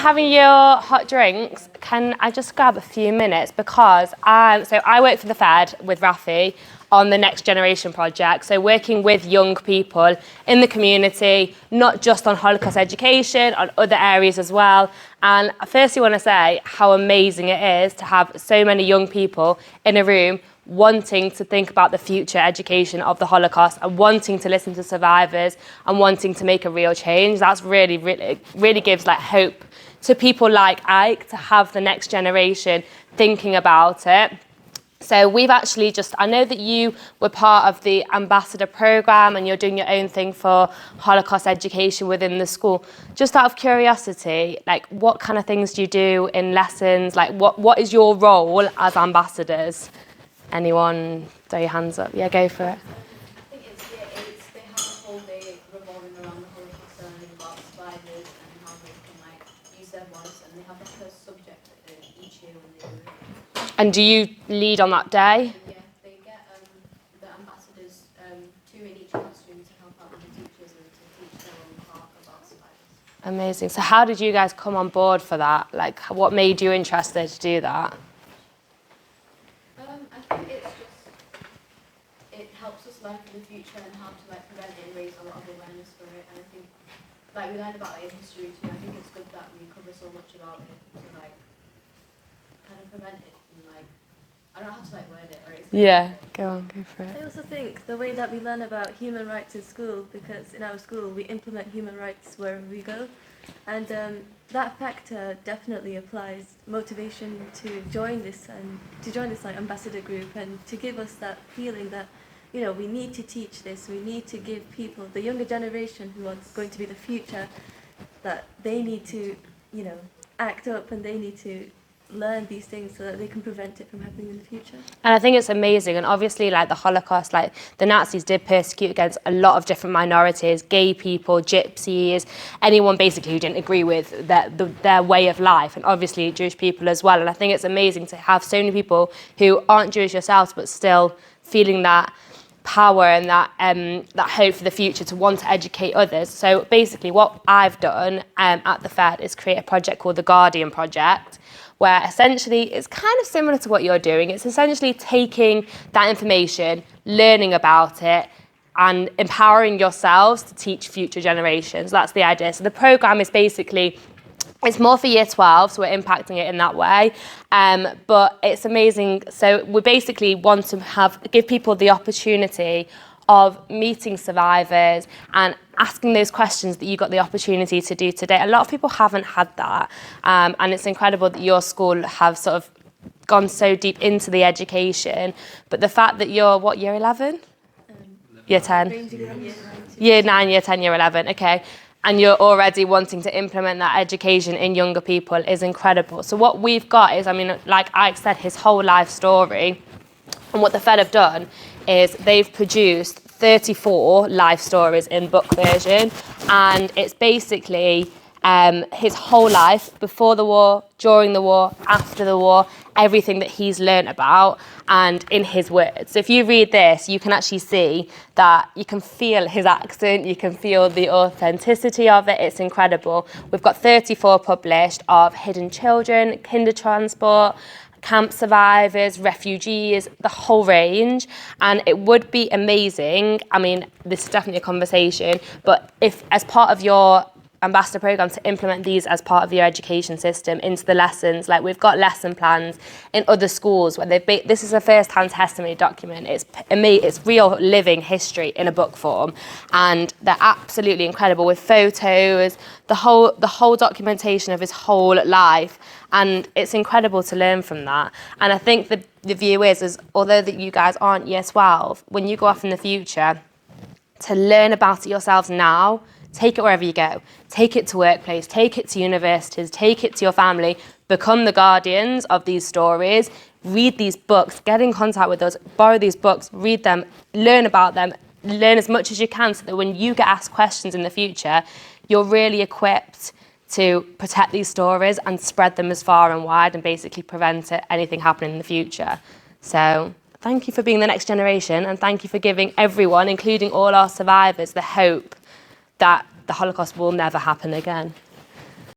having your hot drinks, can I just grab a few minutes? Because I work for the Fed with Rafi on the Next Generation project, so working with young people in the community, not just on Holocaust education, on other areas as well. And I firstly want to say how amazing it is to have so many young people in a room wanting to think about the future education of the Holocaust and wanting to listen to survivors and wanting to make a real change. That's really gives like hope to people like Ike to have the next generation thinking about it. So we've actually I know that you were part of the ambassador program and you're doing your own thing for Holocaust education within the school. Just out of curiosity, like what kind of things do you do in lessons? Like what is your role as ambassadors? Anyone throw your hands up? Yeah, go for it. I think it's year 8. They have a whole day revolving around the Holocaust, learning about survivors and how they can use their voice, and they have a subject each year when they do it. And do you lead on that day? Yeah, they get the ambassadors, 2 in each classroom to help out with the teachers and to teach their own part about survivors. Amazing. So how did you guys come on board for that? Like, what made you interested to do that? I think it helps us learn for the future and how to prevent it and raise a lot of awareness for it. And I think we learn about it in history too. I think it's good that we cover so much about it to kind of prevent it and I don't know how to word it. Yeah, go for it. I also think the way that we learn about human rights in school, because in our school we implement human rights wherever we go, and that factor definitely applies motivation to join this ambassador group, and to give us that feeling that we need to teach this, we need to give people, the younger generation who are going to be the future, that they need to act up and they need to learn these things so that they can prevent it from happening in the future. And I think it's amazing, and obviously the Holocaust, the Nazis did persecute against a lot of different minorities, gay people, gypsies, anyone basically who didn't agree with their way of life, and obviously Jewish people as well. And I think it's amazing to have so many people who aren't Jewish yourselves but still feeling that power and that hope for the future to want to educate others. So basically what I've done at the Fed is create a project called the Guardian Project, where essentially it's kind of similar to what you're doing. It's essentially taking that information, learning about it, and empowering yourselves to teach future generations. That's the idea. So the programme is basically, it's more for year 12, so we're impacting it in that way. But it's amazing. So we basically want to give people the opportunity of meeting survivors and asking those questions that you got the opportunity to do today. A lot of people haven't had that. And it's incredible that your school have sort of gone so deep into the education. But the fact that you're, what, year 11? Year 10? Year 9, year 10, year 11, okay. And you're already wanting to implement that education in younger people is incredible. So what we've got is, like Ike said, his whole life story. And what the Fed have done is they've produced 34 life stories in book version, and it's basically his whole life, before the war, during the war, after the war, everything that he's learned about, and in his words. So if you read this, you can actually see that you can feel his accent, you can feel the authenticity of it. It's incredible. We've got 34 published of hidden children, kinder transport, camp survivors, refugees, the whole range. And it would be amazing, this is definitely a conversation, but if as part of your ambassador program to implement these as part of your education system into the lessons, we've got lesson plans in other schools where this is a first-hand testimony document. It's real living history in a book form, and they're absolutely incredible with photos, the whole documentation of his whole life. And it's incredible to learn from that. And I think the view is although that you guys aren't year 12, when you go off in the future, to learn about it yourselves now, take it wherever you go. Take it to workplace, take it to universities, take it to your family, become the guardians of these stories, read these books, get in contact with us, borrow these books, read them, learn about them, learn as much as you can so that when you get asked questions in the future, you're really equipped to protect these stories and spread them as far and wide and basically prevent anything happening in the future. So thank you for being the next generation, and thank you for giving everyone, including all our survivors, the hope that the Holocaust will never happen again.